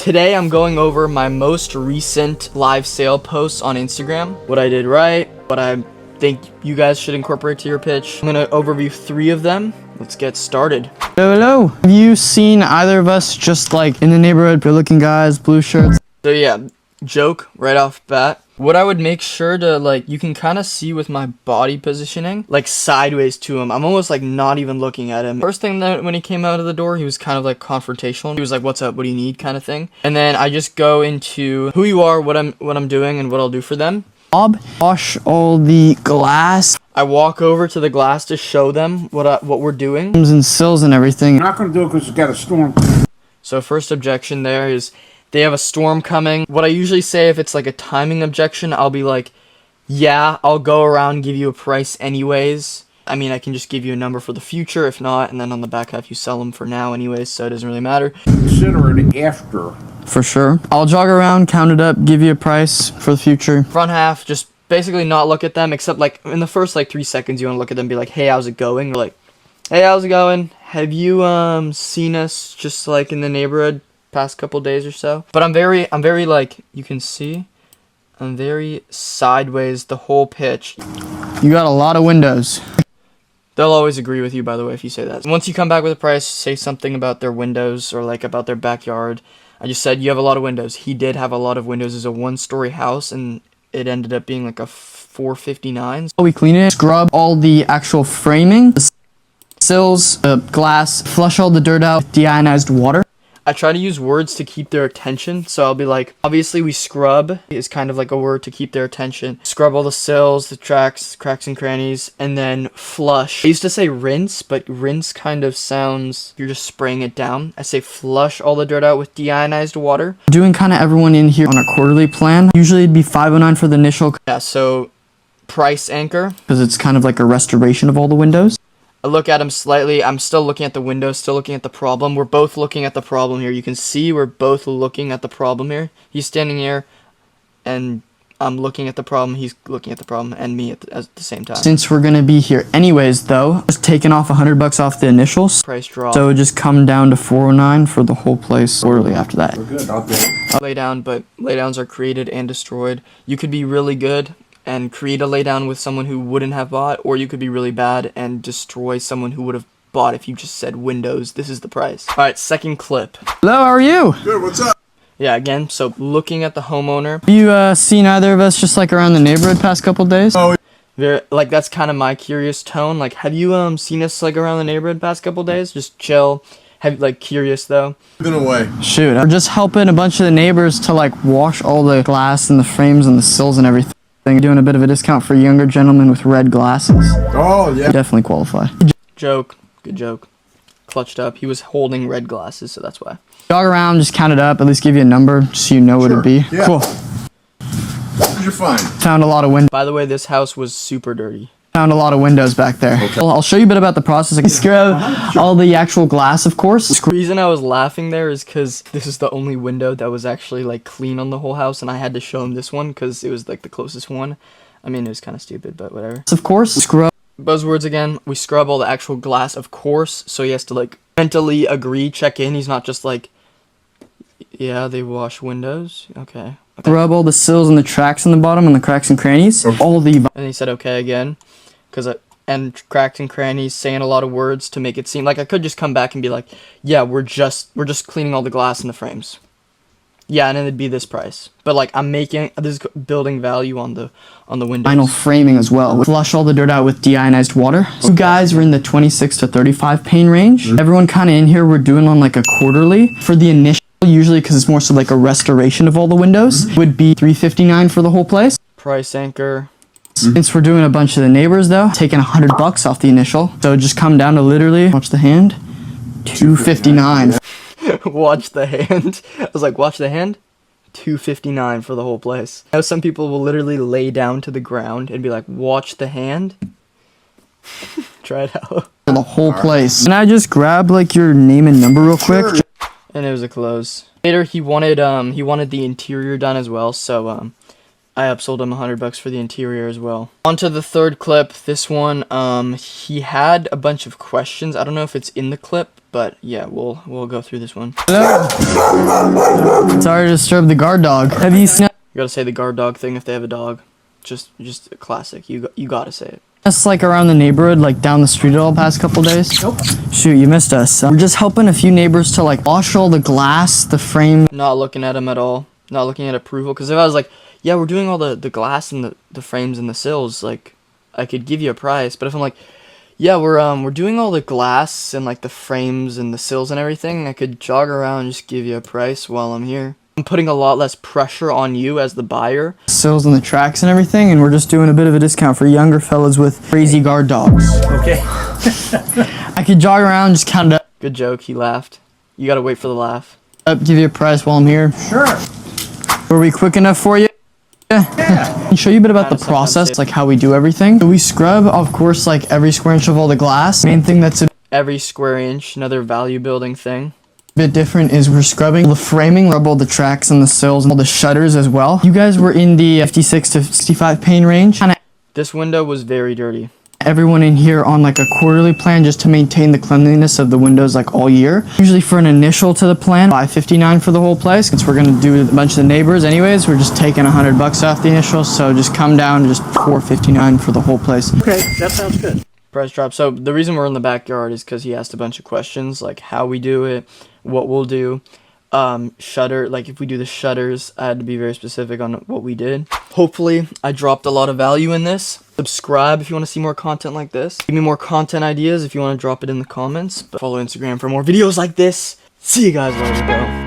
Today I'm going over my most recent live sale posts on Instagram, what I did right, what I think you guys should incorporate to your pitch. I'm gonna overview 3 of them. Let's get started. Hello. Have you seen either of us just like in the neighborhood, good looking guys, blue shirts? So yeah, joke right off bat. What I would make sure to, like, you can kind of see with my body positioning, like sideways to him. I'm almost like not even looking at him. First thing that when he came out of the door, he was kind of like confrontational. He was like, "What's up? What do you need?" kind of thing. And then I just go into who you are, what I'm doing, and what I'll do for them. Bob, wash all the glass I walk over to the glass to show them what we're doing. and sills and everything. I'm not going to do it because it's got a storm. So first objection there is they have a storm coming. What I usually say if it's like a timing objection, I'll be like, yeah, I'll go around and give you a price anyways. I mean, I can just give you a number for the future if not, and then on the back half you sell them for now anyways, so it doesn't really matter. Consider it after. For sure. I'll jog around, count it up, give you a price for the future. Front half, just basically not look at them, except like in the first like 3 seconds you want to look at them and be like, hey, how's it going? Or like, hey, how's it going? Have you seen us just like in the neighborhood past couple days or so? But I'm very like, you can see, I'm very sideways the whole pitch. You got a lot of windows. They'll always agree with you, by the way, if you say that. Once you come back with a price, say something about their windows or like about their backyard. I just said you have a lot of windows. He did have a lot of windows. It's a 1-story house and it ended up being like a 459. We clean it, scrub all the actual framing, the sills, the glass, flush all the dirt out with deionized water. I try to use words to keep their attention, so I'll be like, obviously we scrub is kind of like a word to keep their attention. Scrub all the sills, the cracks and crannies, and then flush. I used to say rinse, but rinse kind of sounds, you're just spraying it down. I say flush all the dirt out with deionized water. Doing kind of everyone in here on a quarterly plan. Usually it'd be $509 for the initial. Yeah, so price anchor. Because it's kind of like a restoration of all the windows. I look at him slightly. I'm still looking at the window, still looking at the problem. We're both looking at the problem here. You can see we're both looking at the problem here. He's standing here, and I'm looking at the problem. He's looking at the problem, and me at the same time. Since we're going to be here anyways, though, just taking off $100 off the initials. Price drop. So just come down to $409 for the whole place quarterly after that. We're good. I'll do it. Laydown, but laydowns are created and destroyed. You could be really good and create a laydown with someone who wouldn't have bought, or you could be really bad and destroy someone who would have bought if you just said windows. This is the price. Alright, second clip. Hello, how are you? Good, what's up? Yeah, again, so looking at the homeowner. Have you seen either of us just like around the neighborhood past couple days? Oh, Like, that's kind of my curious tone. Like, have you seen us like around the neighborhood past couple days? Just chill. Like curious though. been away. Shoot, we're just helping a bunch of the neighbors to like wash all the glass and the frames and the sills and everything. Doing a bit of a discount for younger gentlemen with red glasses. Oh, yeah. You definitely qualify. Joke. Good joke. Clutched up. He was holding red glasses, so that's why. Jog around, just count it up, at least give you a number just so you know what it'd be. Yeah. Cool. What did you find? Found a lot of windows. By the way, this house was super dirty. Found a lot of windows back there. Okay. Well, I'll show you a bit about the process. I can scrub all the actual glass, of course. The reason I was laughing there is because this is the only window that was actually like clean on the whole house, and I had to show him this one because it was like the closest one. I mean, it was kind of stupid, but whatever. Of course, scrub. Buzzwords again. We scrub all the actual glass, of course, so he has to like mentally agree, check in. He's not just like, yeah, they wash windows. Okay. Scrub all the sills and the tracks on the bottom and the cracks and crannies. All the And he said okay again, and cracks and crannies, saying a lot of words to make it seem like I could just come back and be like, yeah, we're just cleaning all the glass in the frames. Yeah, and it'd be this price. But like I'm making this is building value on the windows. vinyl framing as well. Flush all the dirt out with deionized water. So you guys were in the 26 to 35 pain range. Everyone kind of in here, we're doing on like a quarterly. For the initial, usually because it's more so like a restoration of all the windows, would be $359 for the whole place. Price anchor. Since we're doing a bunch of the neighbors though, taking $100 off the initial. So just come down to literally, watch the hand, $259. Watch the hand. I was like, watch the hand? $259 for the whole place. I know some people will literally lay down to the ground and be like, watch the hand. Try it out. For the whole place. Can I just grab like your name and number real quick? Sure. And it was a close. Later he wanted the interior done as well, so I upsold him $100 for the interior as well. On to the third clip. This one, he had a bunch of questions. I don't know if it's in the clip, But yeah, we'll go through this one. Sorry to disturb the guard dog. Have you seen You gotta say the guard dog thing if they have a dog. Just a classic. You gotta say it. us like around the neighborhood, like down the street all the past couple days? Nope. Shoot, you missed us. We're just helping a few neighbors to like wash all the glass, the frame. Not looking at them at all. Not looking at approval. Because if I was like, yeah, we're doing all the glass and the frames and the sills, like, I could give you a price. But if I'm like, yeah, we're doing all the glass and like the frames and the sills and everything, I could jog around and just give you a price while I'm here. I'm putting a lot less pressure on you as the buyer. Sills and the tracks and everything, and we're just doing a bit of a discount for younger fellas with crazy guard dogs. Okay. I could jog around, just count it up, Good joke. He laughed. You gotta wait for the laugh. give you a price while I'm here. Sure. Were we quick enough for you? Yeah. I'll show you a bit about the Kinda sometimes process, it- like how we do everything. So we scrub, of course, like every square inch of all the glass. Main thing that's a Every square inch, another value building thing. bit different is we're scrubbing the framing, rub all the tracks and the sills and all the shutters as well. You guys were in the 56 to 65 pane range. Kinda This window was very dirty. everyone in here on like a quarterly plan just to maintain the cleanliness of the windows like all year. Usually for an initial to the plan, $559 for the whole place. Since we're gonna do a bunch of the neighbors anyways, we're just taking $100 off the initial. So just come down to just $459 for the whole place. Okay, that sounds good. Price drop. So the reason we're in the backyard is because he asked a bunch of questions, like how we do it, what we'll do. Shutter, like if we do the shutters, I had to be very specific on what we did. Hopefully I dropped a lot of value in this. Subscribe if you want to see more content like this. Give me more content ideas if you want to drop it in the comments. But follow Instagram for more videos like this. See you guys later, bro.